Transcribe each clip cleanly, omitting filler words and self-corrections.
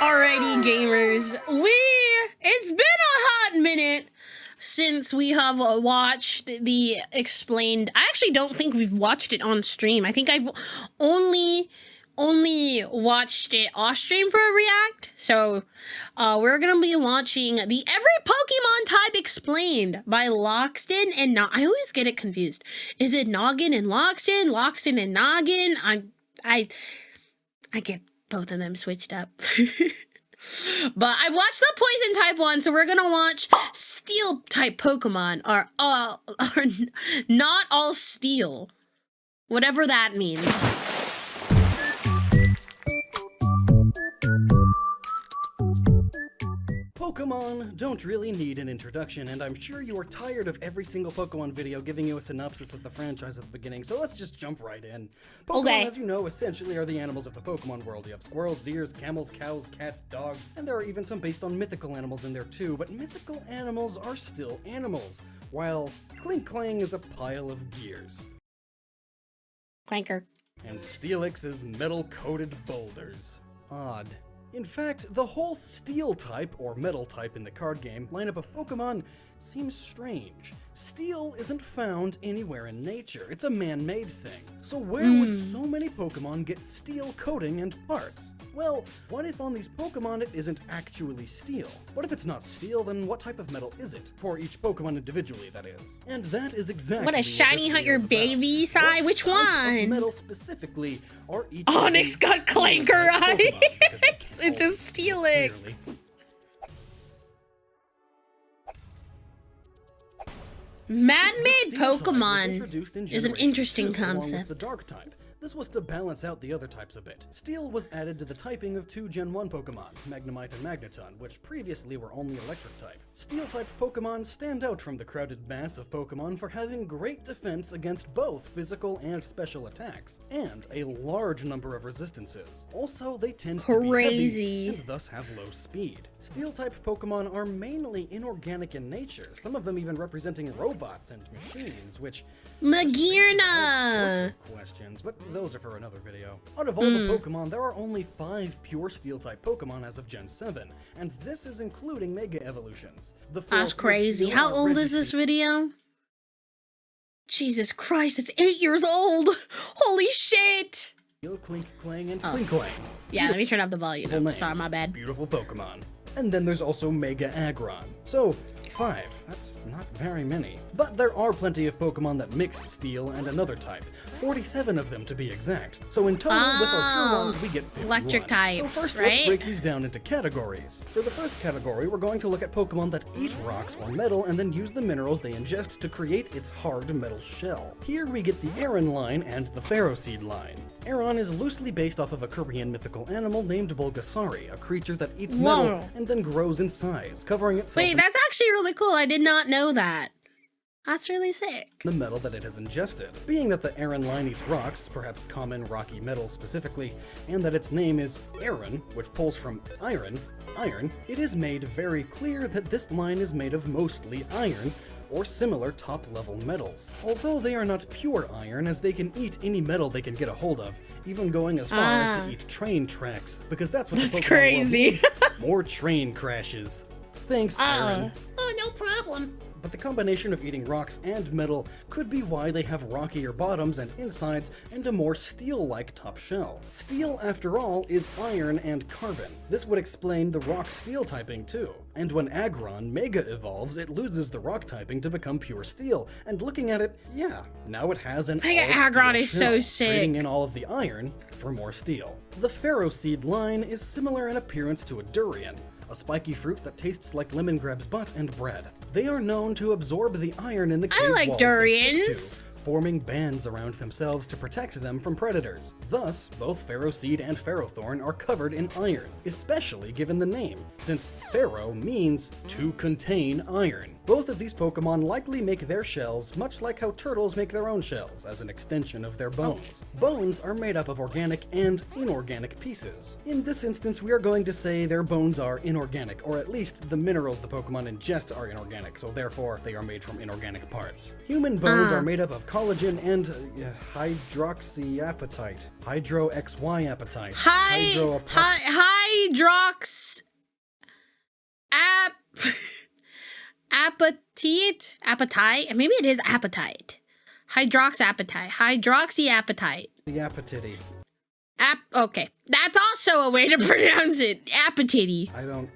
Alrighty, gamers, it's been a hot minute since we have watched the explained. I actually don't think we've watched it on stream. I think I've only watched it off stream for a react. So we're gonna be watching the Every Pokemon Type Explained by Lockstin and I always get it confused. Is it Gnoggin and Lockstin? Lockstin and Gnoggin? I get both of them switched up. But I've watched the Poison type one, so we're gonna watch Steel type Pokemon, or not all Steel, whatever that means. Pokemon don't really need an introduction, and I'm sure you are tired of every single Pokemon video giving you a synopsis of the franchise at the beginning, so let's just jump right in. Pokemon, as you know, essentially are the animals of the Pokemon world. You have squirrels, deers, camels, cows, cats, dogs, and there are even some based on mythical animals in there too, but mythical animals are still animals, while Clink Clang is a pile of gears. Clanker. And Steelix is metal-coated boulders. Odd. In fact, the whole Steel type, or Metal type in the card game, lineup of Pokemon seems strange. Steel isn't found anywhere in nature, it's a man-made thing. So where would so many Pokemon get steel coating and parts? Well, what if on these Pokemon it isn't actually steel? What if it's not steel, then what type of metal is it? For each Pokemon individually, that is. And that is exactly what a shiny hunt your baby side. Which one? Metal specifically are each Onyx got Clanker eyes. It's a Steelix. Man-made Pokemon is an interesting concept. The Dark type. This was to balance out the other types a bit. Steel was added to the typing of two Gen 1 Pokemon, Magnemite and Magneton, which previously were only Electric type. Steel-type Pokemon stand out from the crowded mass of Pokemon for having great defense against both physical and special attacks, and a large number of resistances. Also, they tend to be heavy and thus have low speed. Steel-type Pokemon are mainly inorganic in nature, some of them even representing robots and machines, which Magearna! Questions, but those are for another video. Out of all the Pokemon, there are only 5 pure Steel-type Pokemon as of Gen 7, and this is including Mega Evolutions. That's crazy. How old is this video? Jesus Christ, it's 8 years old! Holy shit! Clink Clang and Clink Clang. Yeah, let me turn up the volume. Sorry, my bad. Beautiful Pokemon. And then there's also Mega Aggron. So, 5. That's not very many. But there are plenty of Pokemon that mix Steel and another type. 47 of them to be exact. So in total, with our pure ones, we get 51. Electric types, so first, right? let's break these down into categories. For the first category, we're going to look at Pokemon that eat rocks or metal and then use the minerals they ingest to create its hard metal shell. Here we get the Aron line and the Ferroseed line. Aron is loosely based off of a Korean mythical animal named Bulgasari, a creature that eats metal and then grows in size, covering itself. Wait, that's actually really cool. I did not know that. That's really sick. The metal that it has ingested. Being that the Aron line eats rocks, perhaps common rocky metal specifically, and that its name is Aron, which pulls from iron, it is made very clear that this line is made of mostly iron, or similar top-level metals. Although they are not pure iron, as they can eat any metal they can get a hold of, even going as far as to eat train tracks, because that's what the Pokemon crazy. world needs. More train crashes. Thanks, Aron. Oh, no problem. But the combination of eating rocks and metal could be why they have rockier bottoms and insides and a more steel-like top shell. Steel, after all, is iron and carbon. This would explain the rock-steel typing too. And when Aggron Mega evolves, it loses the rock typing to become pure steel. And looking at it, yeah, now it has an Mega Aggron is so sick. Trading in all of the iron for more steel. The Ferroseed line is similar in appearance to a durian, a spiky fruit that tastes like lemongrab's butt and bread. They are known to absorb the iron in the cave walls durians. they stick to, forming bands around themselves to protect them from predators. Thus, both Ferroseed and Ferrothorn are covered in iron, especially given the name, since Ferro means to contain iron. Both of these Pokemon likely make their shells much like how turtles make their own shells, as an extension of their bones. Bones are made up of organic and inorganic pieces. In this instance, we are going to say their bones are inorganic, or at least the minerals the Pokemon ingest are inorganic, so therefore they are made from inorganic parts. Human bones are made up of collagen and hydroxyapatite. Hydroxyapatite. Hydrox appetite. Maybe it is appetite. Hydroxyapatite. The appetite. Okay, that's also a way to pronounce it. Appetite. I don't...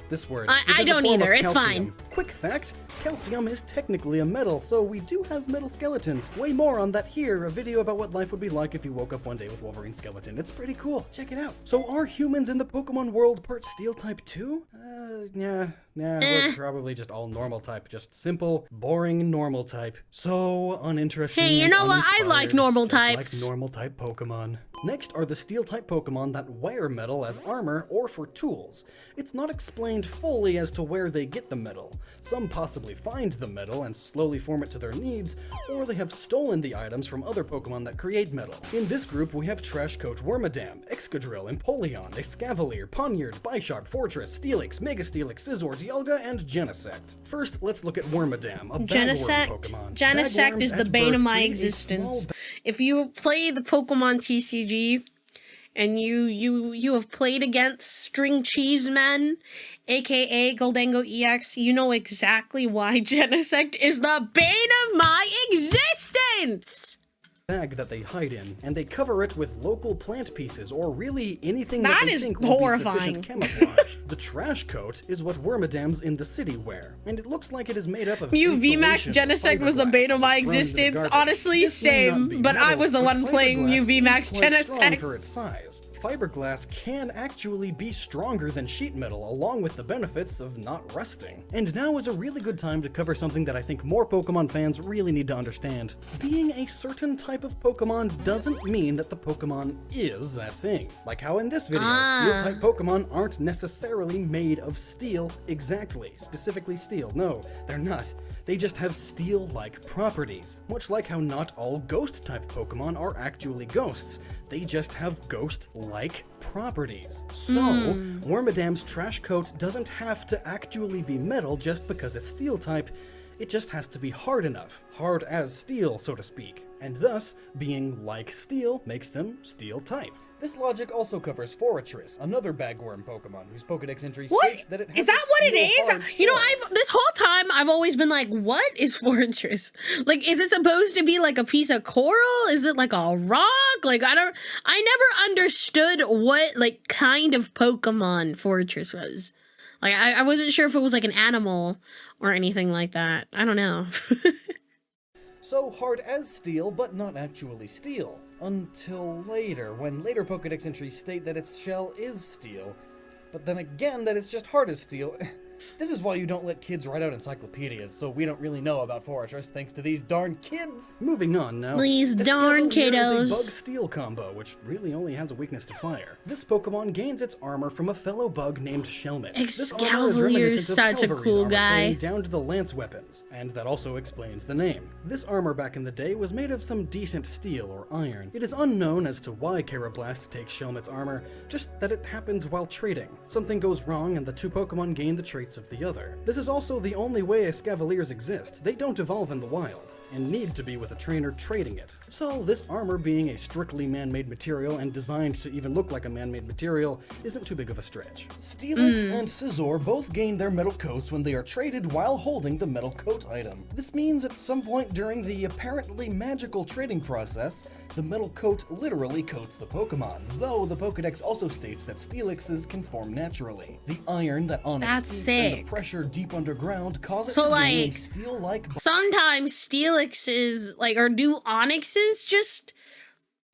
this word. I don't either. It's fine. Quick fact, calcium is technically a metal, so we do have metal skeletons. Way more on that here, a video about what life would be like if you woke up one day with Wolverine's skeleton. It's pretty cool. Check it out. So are humans in the Pokemon world part steel type too? We're probably just all normal type. Just simple, boring normal type. So uninteresting. Hey, you know what? I like normal types. Like normal type Pokemon. Next are the steel type Pokemon that wear metal as armor or for tools. It's not explained fully as to where they get the metal. Some possibly find the metal and slowly form it to their needs, or they have stolen the items from other Pokemon that create metal. In this group, we have Trash Coat Wormadam, Excadrill, Empoleon, Escavalier, Poniard, Bisharp, Fortress, Steelix, Mega Steelix, Scizor, Dialga, and Genesect. First, let's look at Wormadam, a bagworm Pokemon. Genesect is the bane of my existence. If you play the Pokemon TCG, and you have played against String Cheeseman, aka Goldango EX, you know exactly why Genesect is the bane of my existence! Bag that they hide in, and they cover it with local plant pieces, or really anything that they is think horrifying. Will be sufficient camouflage. The trash coat is what Wormadams in the city wear, and it looks like it is made up of VMAX Genesect was the bane of my existence. Honestly, same, but I was the one playing VMAX Genesect. For its size. Fiberglass can actually be stronger than sheet metal, along with the benefits of not rusting. And now is a really good time to cover something that I think more Pokemon fans really need to understand. Being a certain type of Pokemon doesn't mean that the Pokemon is that thing. Like how in this video, steel-type Pokemon aren't necessarily made of steel exactly, specifically steel. No, they're not. They just have steel-like properties. Much like how not all ghost-type Pokemon are actually ghosts. They just have ghost-like properties. So, Wormadam's trash coat doesn't have to actually be metal just because it's steel-type. It just has to be hard enough. Hard as steel, so to speak. And thus, being like steel makes them steel-type. This logic also covers Fortress, another bagworm Pokemon whose Pokedex entry states that it has is that what it is? You know, shell. this whole time I've always been like, what is Fortress? Like, is it supposed to be like a piece of coral? Is it like a rock? Like, I never understood what like kind of Pokemon Fortress was. Like, I wasn't sure if it was like an animal or anything like that. I don't know. So hard as steel, but not actually steel. Until later, when later Pokedex entries state that its shell is steel, but then again that it's just hard as steel. This is why you don't let kids write out encyclopedias, so we don't really know about Fortress thanks to these darn kids. Moving on now. These darn kiddos. Is a bug-steel combo, which really only has a weakness to fire. This Pokemon gains its armor from a fellow bug named Shelmet. Excalibur is such a cool guy. Down to the lance weapons, and that also explains the name. This armor back in the day was made of some decent steel or iron. It is unknown as to why Carablast takes Shelmet's armor, just that it happens while trading. Something goes wrong and the two Pokemon gain the traits of the other. This is also the only way Escavaliers exist. They don't evolve in the wild, and need to be with a trainer trading it. So this armor being a strictly man-made material and designed to even look like a man-made material isn't too big of a stretch. Steelix and Scizor both gain their metal coats when they are traded while holding the metal coat item. This means at some point during the apparently magical trading process, the metal coat literally coats the Pokemon, though the Pokedex also states that Steelixes can form naturally. The iron that Onyx eats and the pressure deep underground cause it to gain a steel-like... Sometimes Steelixes, or do Onyxes just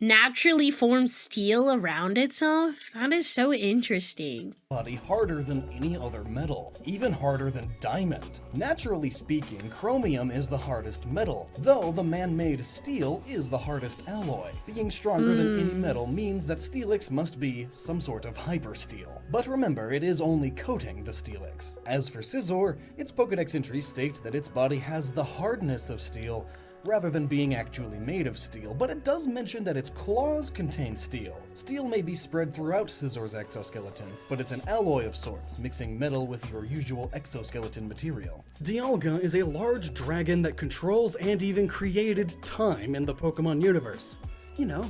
naturally form steel around itself? That is so interesting. Body harder than any other metal, even harder than diamond. Naturally speaking, chromium is the hardest metal, though the man-made steel is the hardest alloy. Being stronger than any metal means that Steelix must be some sort of hypersteel. But remember, it is only coating the Steelix. As for Scizor, its Pokedex entries state that its body has the hardness of steel, rather than being actually made of steel, but it does mention that its claws contain steel. Steel may be spread throughout Scizor's exoskeleton, but it's an alloy of sorts, mixing metal with your usual exoskeleton material. Dialga is a large dragon that controls and even created time in the Pokemon universe. You know,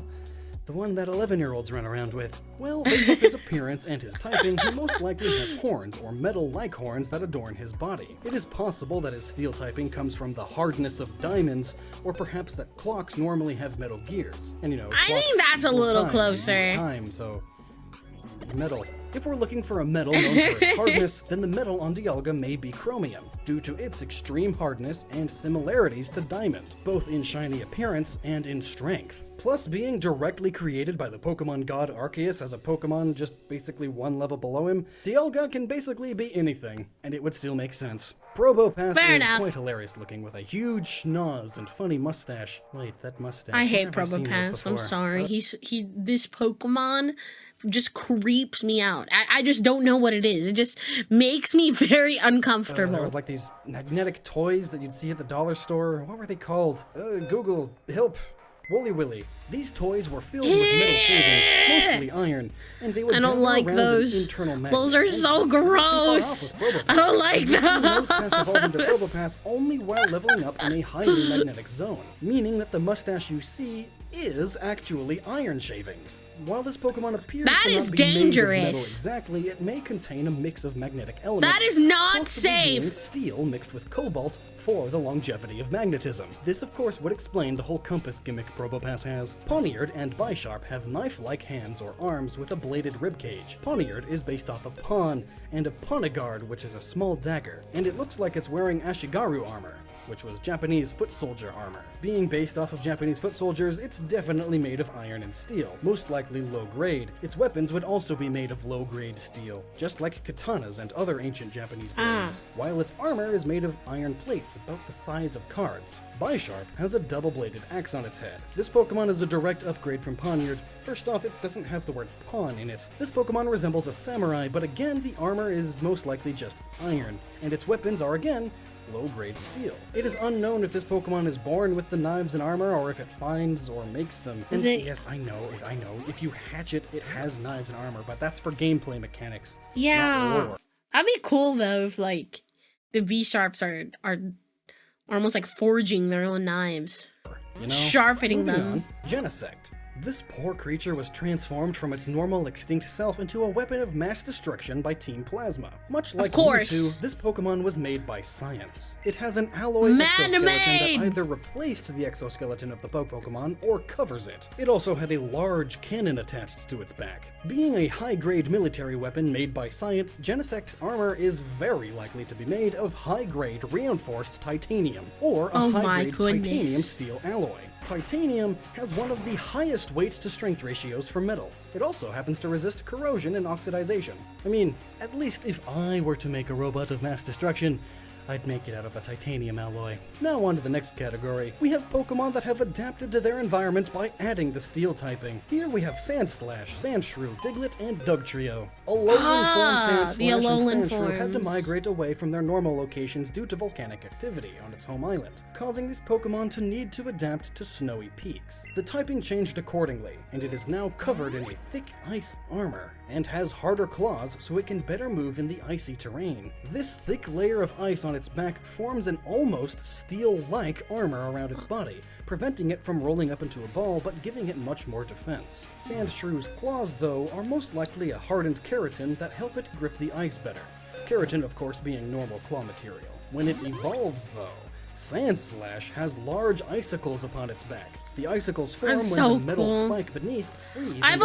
The one that 11-year-olds run around with. Well, based off his appearance and his typing, he most likely has horns or metal-like horns that adorn his body. It is possible that his steel typing comes from the hardness of diamonds, or perhaps that clocks normally have metal gears. And I think that's a little closer. Time, so metal. If we're looking for a metal known for its hardness, then the metal on Dialga may be chromium, due to its extreme hardness and similarities to diamond, both in shiny appearance and in strength. Plus, being directly created by the Pokemon god Arceus as a Pokemon just basically one level below him, Dialga can basically be anything, and it would still make sense. Probopass is quite hilarious looking, with a huge schnoz and funny mustache. Wait, that mustache. I hate Probopass. I'm sorry. This Pokemon just creeps me out. I just don't know what it is. It just makes me very uncomfortable. There was like these magnetic toys that you'd see at the dollar store. What were they called? Google, help. Woolly Willy. These toys were filled with metal shavings, mostly iron, and they would gather around an internal magnet. Those are so gross. I don't like them. Nosepass evolved into Probopass only while leveling up in a highly magnetic zone, meaning that the mustache you see is actually iron shavings. While this Pokemon appears to not be made of metal exactly, it may contain a mix of magnetic elements. That is not safe! Steel mixed with cobalt for the longevity of magnetism. This, of course, would explain the whole compass gimmick Probopass has. Pawniard and Bisharp have knife-like hands or arms with a bladed ribcage. Pawniard is based off a pawn, and a Ponegard, which is a small dagger, and it looks like it's wearing Ashigaru armor, which was Japanese foot soldier armor. Being based off of Japanese foot soldiers, it's definitely made of iron and steel, most likely low grade. Its weapons would also be made of low grade steel, just like katanas and other ancient Japanese blades, while its armor is made of iron plates about the size of cards. Bisharp has a double-bladed axe on its head. This Pokemon is a direct upgrade from Pawniard. First off, it doesn't have the word pawn in it. This Pokemon resembles a samurai, but again, the armor is most likely just iron, and its weapons are again low-grade steel. It is unknown if this Pokemon is born with the knives and armor, or if it finds or makes them. And yes, I know. If you hatch it, it has knives and armor, but that's for gameplay mechanics. Yeah. That'd be cool though if like the V-Sharps are almost like forging their own knives. You know, sharpening them. Genesect. This poor creature was transformed from its normal extinct self into a weapon of mass destruction by Team Plasma. Much like Mewtwo, this Pokemon was made by science. It has an alloy exoskeleton that either replaced the exoskeleton of the Pokemon or covers it. It also had a large cannon attached to its back. Being a high-grade military weapon made by science, Genesect's armor is very likely to be made of high-grade reinforced titanium, or a high-grade titanium steel alloy. Titanium has one of the highest weights to strength ratios for metals. It also happens to resist corrosion and oxidization. I mean, at least if I were to make a robot of mass destruction, I'd make it out of a titanium alloy. Now on to the next category. We have Pokemon that have adapted to their environment by adding the steel typing. Here we have Sandslash, Sandshrew, Diglett, and Dugtrio. Alolan form Sandslash and Sandshrew had to migrate away from their normal locations due to volcanic activity on its home island, causing these Pokemon to need to adapt to snowy peaks. The typing changed accordingly, and it is now covered in a thick ice armor, and has harder claws so it can better move in the icy terrain. This thick layer of ice on its back forms an almost steel-like armor around its body, preventing it from rolling up into a ball but giving it much more defense. Sandshrew's claws, though, are most likely a hardened keratin that help it grip the ice better. Keratin, of course, being normal claw material. When it evolves, though, Sandslash has large icicles upon its back. The icicles form when the metal spike beneath freezes. I've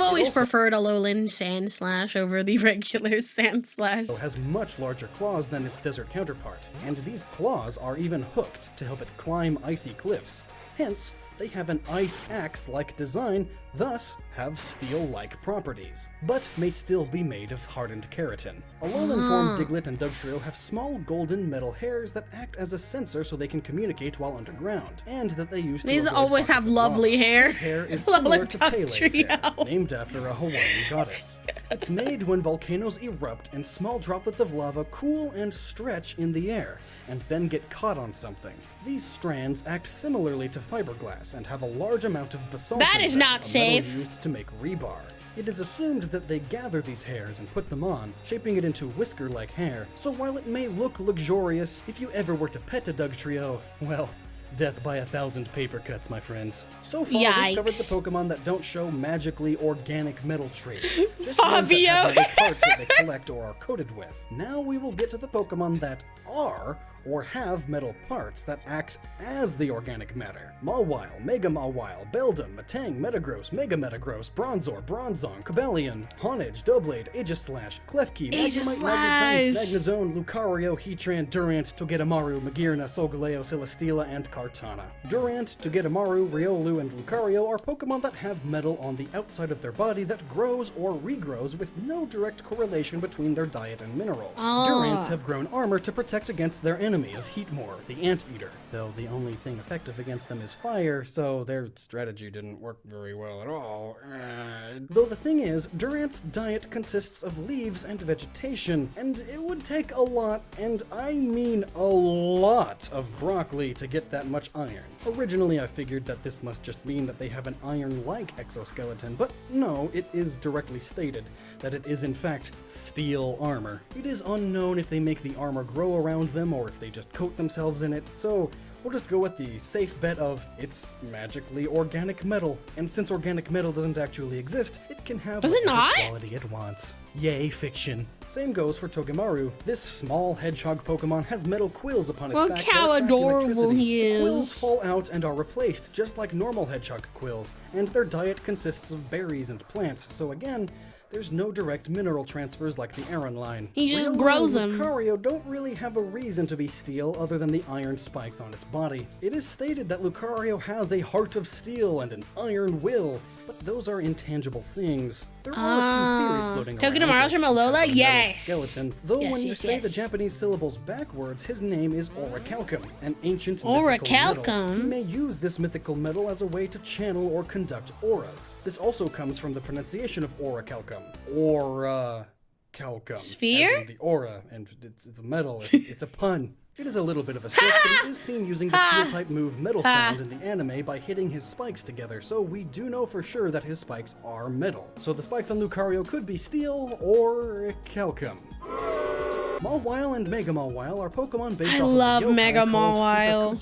always preferred Alolan Sandslash over the regular Sandslash. It has much larger claws than its desert counterpart, and these claws are even hooked to help it climb icy cliffs. Hence, they have an ice axe-like design, thus have steel-like properties, but may still be made of hardened keratin. Alolan form Diglett and Dugtrio have small golden metal hairs that act as a sensor so they can communicate while underground, and that they use to These always have lovely hair. This hair is similar to Pele's hair, named after a Hawaiian goddess. It's made when volcanoes erupt and small droplets of lava cool and stretch in the air, and then get caught on something. These strands act similarly to fiberglass and have a large amount of basalt. That is not safe. Used to make rebar. It is assumed that they gather these hairs and put them on, shaping it into whisker-like hair, so while it may look luxurious, if you ever were to pet a Dugtrio, well, Death by 1,000 paper cuts, my friends. So far, we've covered the Pokemon that don't show magically organic metal traits. Just ones that have metal parts that they collect or are coated with. Now we will get to the Pokemon that are or have metal parts that act as the organic matter. Mawile, Mega Mawile, Beldum, Metang, Metagross, Mega Metagross, Bronzor, Bronzong, Cobalion, Honedge, Doublade, Aegislash, Klefki, Magnemite, Magnetank, Magnezone, Lucario, Heatran, Durant, Togedemaru, Magearna, Solgaleo, Celesteela, and Kartana. Durant, Togedemaru, Riolu, and Lucario are Pokemon that have metal on the outside of their body that grows or regrows with no direct correlation between their diet and minerals. Durants have grown armor to protect against their enemy of Heatmor, the Anteater, though the only thing effective against them is fire, so their strategy didn't work very well at all. Though the thing is, Durant's diet consists of leaves and vegetation, and it would take a lot, and I mean a lot, of broccoli to get that much iron. Originally I figured that this must just mean that they have an iron-like exoskeleton, but no, it is directly stated that it is in fact steel armor. It is unknown if they make the armor grow around them or if they just coat themselves in it, so we'll just go with the safe bet of it's magically organic metal. And since organic metal doesn't actually exist, it can have the quality it wants. Yay, fiction. Same goes for Togedemaru. This small hedgehog Pokemon has metal quills upon its back. Look how adorable he is. The quills fall out and are replaced, just like normal hedgehog quills, and their diet consists of berries and plants, so again, there's no direct mineral transfers like the Aron line. He just grows them. Lucario don't really have a reason to be steel other than the iron spikes on its body. It is stated that Lucario has a heart of steel and an iron will, but those are intangible things. There are a few theories floating around. Togedemaru's from Alola? Yes! Skeleton. Though when you say the Japanese syllables backwards, his name is Orichalcum, an ancient mythical metal. He may use this mythical metal as a way to channel or conduct auras. This also comes from the pronunciation of Orichalcum. Orichalcum. Sphere? As in the aura, and it's the metal. It's a pun. It is a little bit of a stretch, but he is seen using the steel-type move Metal Sound in the anime by hitting his spikes together, so we do know for sure that his spikes are metal. So the spikes on Lucario could be steel or calcium. Mawile and Mega Mawile are Pokemon based off of Mega Mawile.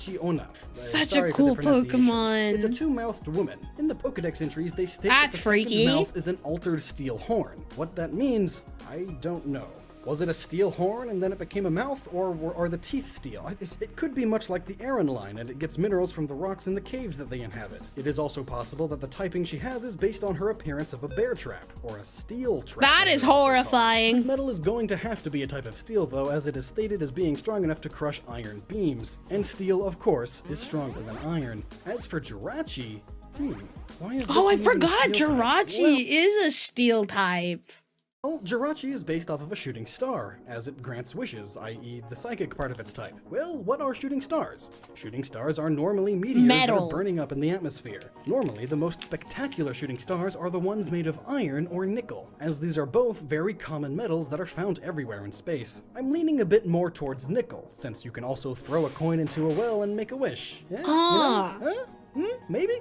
Such a cool Pokemon. It's a two-mouthed woman. In the Pokedex entries, they state that the second mouth is an altered steel horn. What that means, I don't know. Was it a steel horn and then it became a mouth, or are the teeth steel? It could be much like the Aron line, and it gets minerals from the rocks in the caves that they inhabit. It is also possible that the typing she has is based on her appearance of a bear trap, or a steel trap. That is horrifying. This metal is going to have to be a type of steel, though, as it is stated as being strong enough to crush iron beams. And steel, of course, is stronger than iron. As for Jirachi, why is this I forgot Jirachi is a steel type. Well, Jirachi is based off of a shooting star, as it grants wishes, i.e. the psychic part of its type. Well, what are shooting stars? Shooting stars are normally meteors that are burning up in the atmosphere. Normally, the most spectacular shooting stars are the ones made of iron or nickel, as these are both very common metals that are found everywhere in space. I'm leaning a bit more towards nickel, since you can also throw a coin into a well and make a wish. Yeah? You know? Maybe?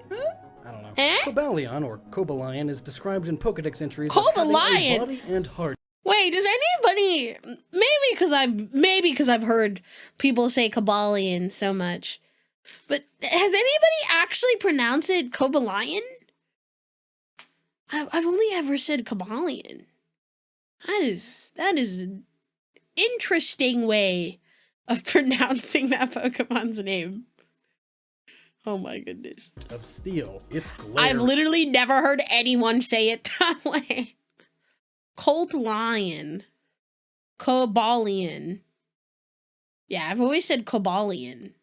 I don't know. Cobalion, or Cobalion, is described in Pokedex entries as having a body and heart. Wait, does anybody... Maybe because I've heard people say Cobalion so much. But has anybody actually pronounced it Cobalion? I've only ever said Cobalion. That is an interesting way of pronouncing that Pokemon's name. Oh my goodness. Of steel. It's glare. I've literally never heard anyone say it that way. Colt Lion. Cobalion. Yeah, I've always said Cobalion.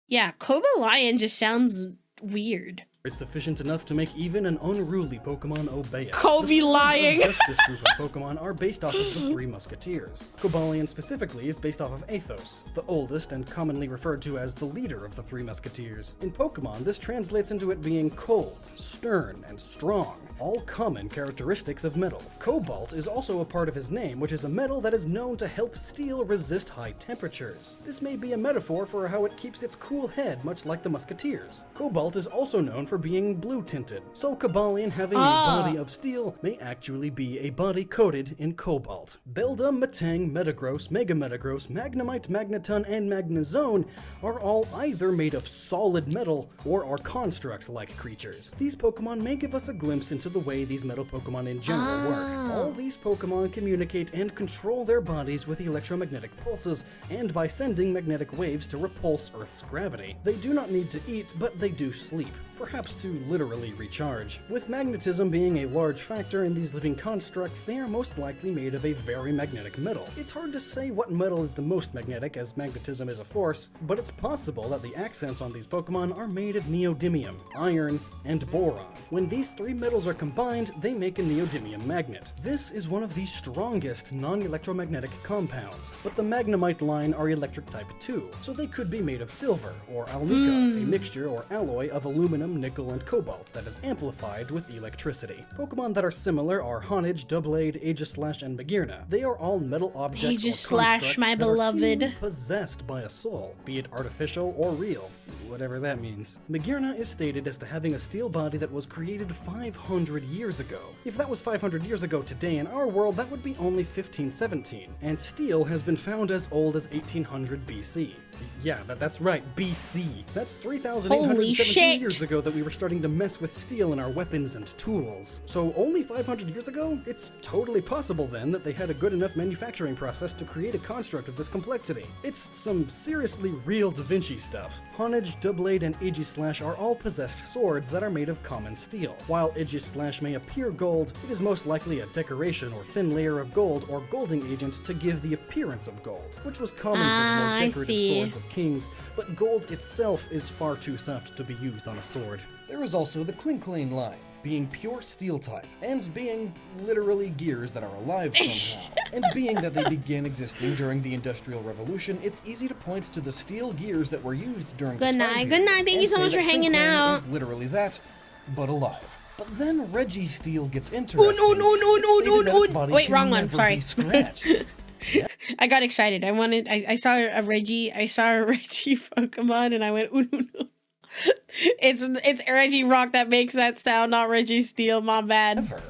Yeah, Cobalion just sounds weird. Is sufficient enough to make even an unruly Pokemon obey it. Kobe lying! The Justice group of Pokemon are based off of the Three Musketeers. Cobalion specifically is based off of Athos, the oldest and commonly referred to as the leader of the Three Musketeers. In Pokemon, this translates into it being cold, stern, and strong, all common characteristics of metal. Cobalt is also a part of his name, which is a metal that is known to help steel resist high temperatures. This may be a metaphor for how it keeps its cool head, much like the Musketeers. Cobalt is also known for for being blue tinted. So Cobalion having a body of steel may actually be a body coated in cobalt. Belda, Metang, Metagross, Mega Metagross, Magnemite, Magneton, and Magnezone are all either made of solid metal or are construct-like creatures. These Pokemon may give us a glimpse into the way these metal Pokemon in general work. All these Pokemon communicate and control their bodies with electromagnetic pulses and by sending magnetic waves to repulse Earth's gravity. They do not need to eat, but they do sleep, perhaps to literally recharge. With magnetism being a large factor in these living constructs, they are most likely made of a very magnetic metal. It's hard to say what metal is the most magnetic, as magnetism is a force, but it's possible that the accents on these Pokemon are made of neodymium, iron, and boron. When these three metals are combined, they make a neodymium magnet. This is one of the strongest non-electromagnetic compounds, but the Magnemite line are electric type 2, so they could be made of silver, or alnico, a mixture or alloy of aluminum, nickel, and cobalt that is amplified with electricity. Pokemon that are similar are Honedge, Doublade, Aegislash, and Magearna. They are all metal objects or constructs my that beloved. are seemingly possessed by a soul, be it artificial or real, whatever that means. Magearna is stated as to having a steel body that was created 500 years ago. If that was 500 years ago today in our world, that would be only 1517, and steel has been found as old as 1800 BC. Yeah, that's right, BC. That's 3,817 years ago that we were starting to mess with steel in our weapons and tools. So only 500 years ago? It's totally possible then that they had a good enough manufacturing process to create a construct of this complexity. It's some seriously real Da Vinci stuff. Honedge, Doublade, and Aegislash are all possessed swords that are made of common steel. While Aegislash may appear gold, it is most likely a decoration or thin layer of gold or golding agent to give the appearance of gold, which was common for the more decorative swords of kings, but gold itself is far too soft to be used on a sword. There is also the Clinklane line, being pure steel type, and being literally gears that are alive somehow. And being that they began existing during the Industrial Revolution, it's easy to point to the steel gears that were used during the time period. Good night, thank you so much for hanging out. Is literally that, but alive. But then Reggie Steel gets interesting. Wait, wrong one, sorry. Yeah. I got excited. I saw a Reggie Pokemon and I went, ooh, no, no. It's Reggie Rock that makes that sound, not Reggie Steel, my bad. Ever?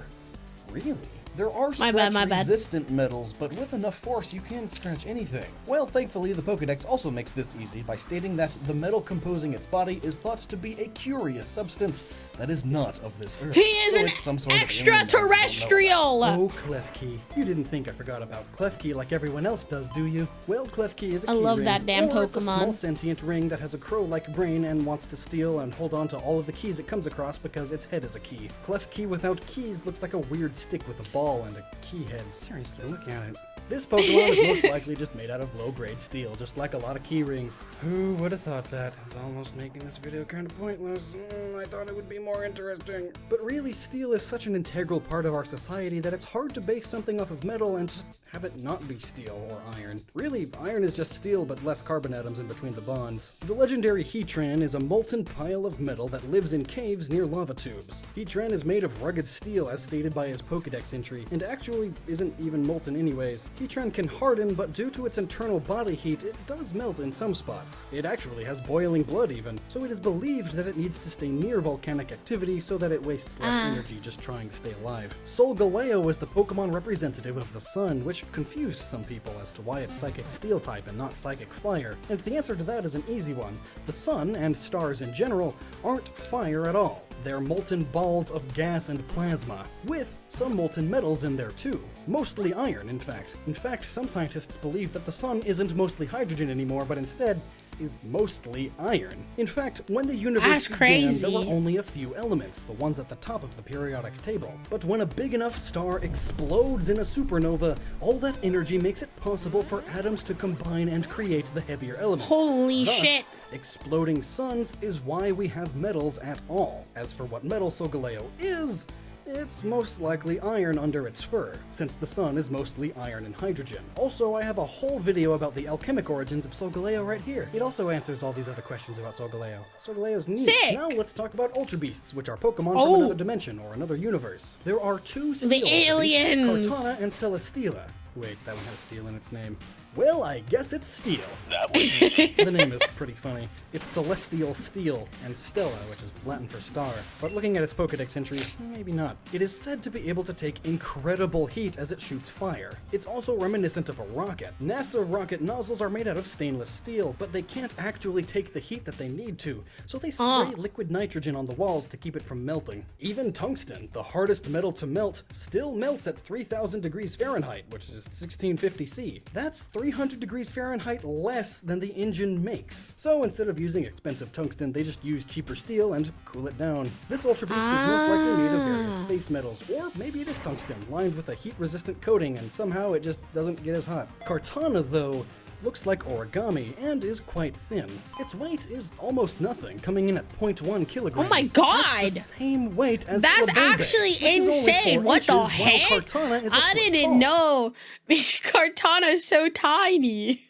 Really? There are scratch-resistant metals, but with enough force you can scratch anything. Well, thankfully, the Pokedex also makes this easy by stating that the metal composing its body is thought to be a curious substance that is not of this earth. He is an extraterrestrial! Oh, Klefki. You didn't think I forgot about Klefki like everyone else does, do you? Well, Klefki is a key ring. I love that damn Pokemon. It's a small sentient ring that has a crow-like brain and wants to steal and hold on to all of the keys it comes across because its head is a key. Klefki without keys looks like a weird stick with a ball and a key head. Seriously, look at it. This Pokemon is most likely just made out of low-grade steel, just like a lot of key rings. Who would have thought that? It's almost making this video kind of pointless. I thought it would be more interesting. But really, steel is such an integral part of our society that it's hard to base something off of metal and just have it not be steel or iron. Really, iron is just steel but less carbon atoms in between the bonds. The legendary Heatran is a molten pile of metal that lives in caves near lava tubes. Heatran is made of rugged steel as stated by his Pokedex entry, and actually isn't even molten anyways. Heatran can harden, but due to its internal body heat, it does melt in some spots. It actually has boiling blood even, so it is believed that it needs to stay near volcanic activity so that it wastes less energy just trying to stay alive. Solgaleo is the Pokemon representative of the sun, which confused some people as to why it's psychic steel type and not psychic fire, and the answer to that is an easy one. The sun, and stars in general, aren't fire at all. They're molten balls of gas and plasma, with some molten metals in there too. Mostly iron, in fact. In fact, some scientists believe that the sun isn't mostly hydrogen anymore, but instead is mostly iron. In fact, when the universe began, there were only a few elements, the ones at the top of the periodic table. But when a big enough star explodes in a supernova, all that energy makes it possible for atoms to combine and create the heavier elements. Holy shit! Exploding suns is why we have metals at all. As for what metal Solgaleo is, it's most likely iron under its fur, since the sun is mostly iron and hydrogen. Also, I have a whole video about the alchemic origins of Solgaleo right here. It also answers all these other questions about Solgaleo. Solgaleo's neat. Sick. Now let's talk about Ultra Beasts, which are Pokemon from another dimension or another universe. There are two steel aliens! Kartana and Celesteela. Wait, that one has steel in its name. Well, I guess it's steel. That was easy. The name is pretty funny. It's Celestial Steel, and Stella, which is Latin for star. But looking at its Pokedex entries, maybe not. It is said to be able to take incredible heat as it shoots fire. It's also reminiscent of a rocket. NASA rocket nozzles are made out of stainless steel, but they can't actually take the heat that they need to, so they spray liquid nitrogen on the walls to keep it from melting. Even tungsten, the hardest metal to melt, still melts at 3,000 degrees Fahrenheit, which is 1650 C. That's 300 degrees Fahrenheit less than the engine makes. So instead of using expensive tungsten, they just use cheaper steel and cool it down. This Ultra Beast is most likely made of various space metals, or maybe it is tungsten, lined with a heat-resistant coating, and somehow it just doesn't get as hot. Kartana, though, looks like origami and is quite thin. Its weight is almost nothing, coming in at 0.1 kilograms. Oh my god! That's the same weight as That's Labombe, actually which is only insane. 4 What the inches, while heck? Kartana is a I foot didn't tall. know. Kartana is so tiny.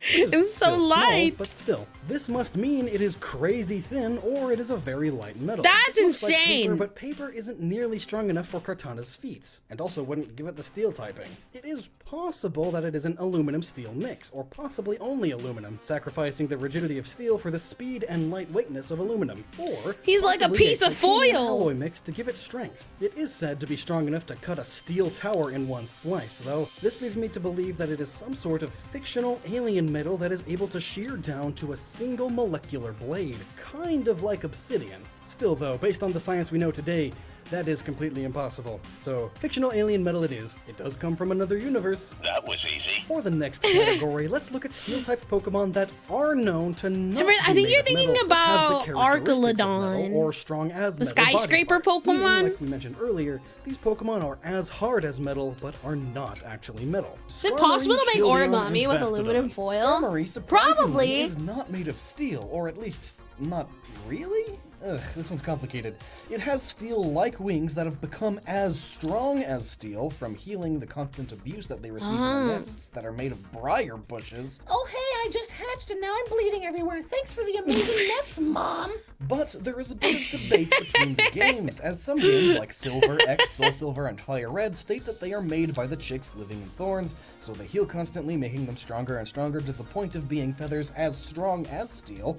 It is It's so still small, light. but still, this must mean it is crazy thin, or it is a very light metal. That's It looks like paper, insane. but paper isn't nearly strong enough for Kartana's feats, and also wouldn't give it the steel typing. It is possible that it is an aluminum-steel mix, or possibly only aluminum, sacrificing the rigidity of steel for the speed and lightweightness of aluminum. Or He's like a possibly piece of titanium foil. alloy mix to give it strength. It is said to be strong enough to cut a steel tower in one slice, though this leads me to believe that it is some sort of fictional alien metal that is able to shear down to a single molecular blade, kind of like obsidian. Still though, based on the science we know today, that is completely impossible. So, fictional alien metal it is. It does come from another universe. That was easy. For the next category, let's look at steel-type Pokemon that are known to not I be think made you're of thinking metal, but have the about characteristics of metal Archelodon. or strong as The metal body skyscraper parts. Meaning, Pokemon? like we mentioned earlier, these Pokemon are as hard as metal, but are not actually metal. Is it possible to make origami with aluminum foil? Skarmory, surprisingly, Probably. is not made of steel, or at least not really? Ugh, this one's complicated. It has steel-like wings that have become as strong as steel from healing the constant abuse that they receive in the nests that are made of briar bushes. Oh, hey, I just hatched and now I'm bleeding everywhere. Thanks for the amazing nest, Mom. But there is a bit of debate between the games, as some games like Silver, X, Soul Silver, and Fire Red state that they are made by the chicks living in thorns, so they heal constantly, making them stronger and stronger to the point of being feathers as strong as steel,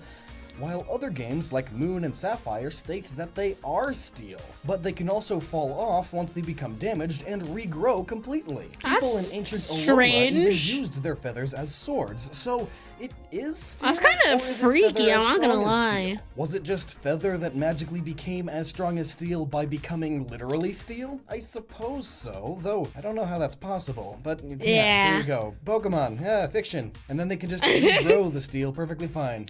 while other games like Moon and Sapphire state that they are steel, but they can also fall off once they become damaged and regrow completely. People in That's ancient Alola strange. even used their feathers as swords, so it is steel. That's kinda or is it freaky, feather I'm as not gonna strong as lie. steel? Was it just feather that magically became as strong as steel by becoming literally steel? I suppose so, though I don't know how that's possible, but yeah, Yeah. there you go. Pokemon, yeah, fiction. And then they can just regrow the steel perfectly fine.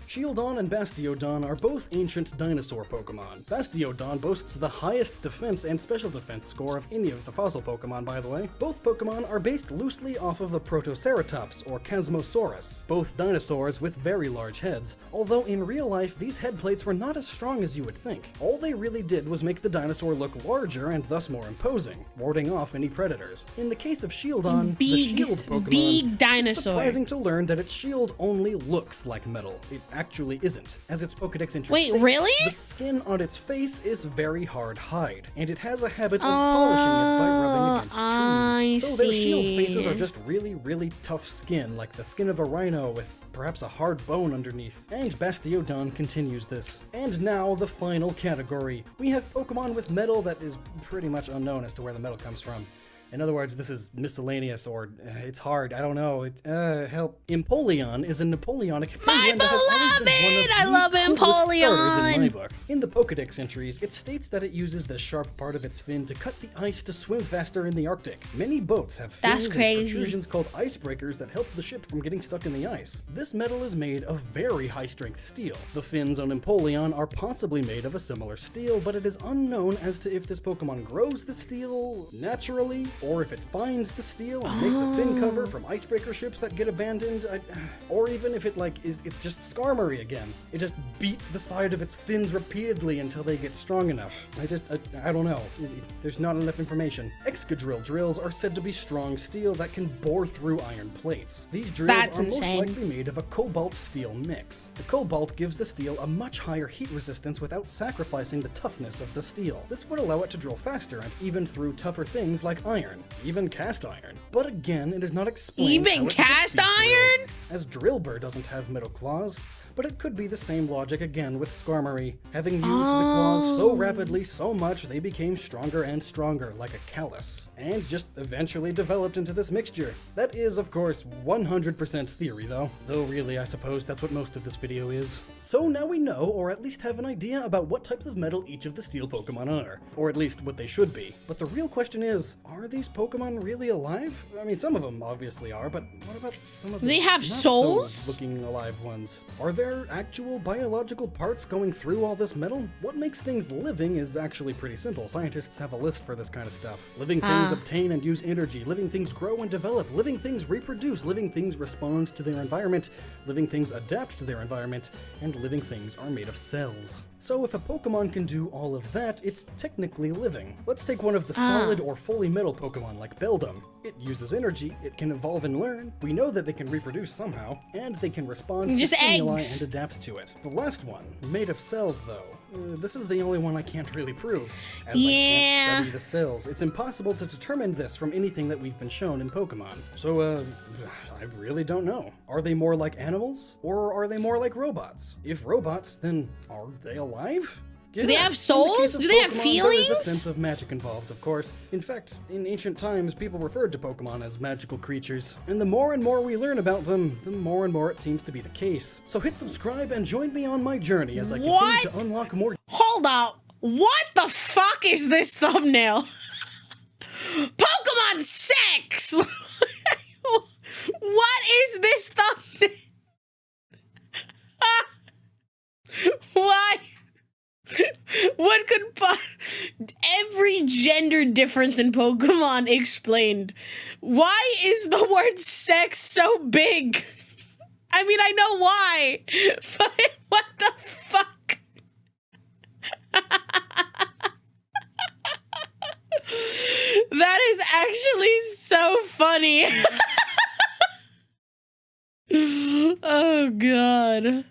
Shieldon and Bastiodon are both ancient dinosaur Pokemon. Bastiodon boasts the highest defense and special defense score of any of the fossil Pokemon, by the way. Both Pokemon are based loosely off of the Protoceratops, or Chasmosaurus, both dinosaurs with very large heads, although in real life these head plates were not as strong as you would think. All they really did was make the dinosaur look larger and thus more imposing, warding off any predators. In the case of Shieldon, the shield Pokemon, big it's dinosaur. surprising to learn that its shield only looks like metal. It actually isn't, as its Pokedex entry Wait, states, really? the skin on its face is very hard hide, and it has a habit of polishing it by rubbing against I trees. So their shield see. faces are just really, really tough skin, like the skin of a rhino with perhaps a hard bone underneath. And Bastiodon continues this. And now, the final category. We have Pokemon with metal that is pretty much unknown as to where the metal comes from. In other words, this is miscellaneous, or it's hard. I don't know. Help. Empoleon is a Napoleonic penguin that has always been one of beloved! I the love coolest starters in my Empoleon. book. In the Pokedex entries, it states that it uses the sharp part of its fin to cut the ice to swim faster in the Arctic. Many boats have That's fins crazy. and protrusions called icebreakers that help the ship from getting stuck in the ice. This metal is made of very high-strength steel. The fins on Empoleon are possibly made of a similar steel, but it is unknown as to if this Pokemon grows the steel naturally, or if it finds the steel and makes a fin cover from icebreaker ships that get abandoned, or even if it it's just Skarmory again. It just beats the side of its fins repeatedly until they get strong enough. I don't know. There's not enough information. Excadrill drills are said to be strong steel that can bore through iron plates. These drills That's are most insane. likely made of a cobalt steel mix. The cobalt gives the steel a much higher heat resistance without sacrificing the toughness of the steel. This would allow it to drill faster and even through tougher things like iron. iron, even cast iron. But again, it is not explained. Even how it cast hits these iron? drills, as Drillbur doesn't have metal claws. But it could be the same logic again with Skarmory, having used the claws so rapidly so much they became stronger and stronger, like a callus, and just eventually developed into this mixture. That is, of course, 100% theory though really I suppose that's what most of this video is. So now we know, or at least have an idea about what types of metal each of the steel Pokemon are, or at least what they should be. But the real question is, are these Pokemon really alive? I mean, some of them obviously are, but what about some of the They have not souls? so looking alive ones? Are there actual biological parts going through all this metal? What makes things living is actually pretty simple. Scientists have a list for this kind of stuff. Living things obtain and use energy. Living things grow and develop. Living things reproduce. Living things respond to their environment. Living things adapt to their environment. And living things are made of cells. So if a Pokemon can do all of that, it's technically living. Let's take one of the solid or fully metal Pokemon like Beldum. It uses energy, it can evolve and learn, we know that they can reproduce somehow, and they can respond to Just stimuli eggs. and adapt to it. The last one, made of cells though, this is the only one I can't really prove, as I can't study the cells. It's impossible to determine this from anything that we've been shown in Pokemon. So, I really don't know. Are they more like animals, or are they more like robots? If robots, then are they alive? Do they have In the case souls? of Do they have Pokemon, feelings? There is a sense of magic involved, of course. In fact, in ancient times, people referred to Pokemon as magical creatures. And the more and more we learn about them, the more and more it seems to be the case. So hit subscribe and join me on my journey as I continue to unlock more. Hold up. What the fuck is this thumbnail? Pokemon sex! What is this thumbnail? Why? What could every gender difference in Pokemon explained? Why is the word sex so big? I mean, I know why, but what the fuck? That is actually so funny. Oh, God.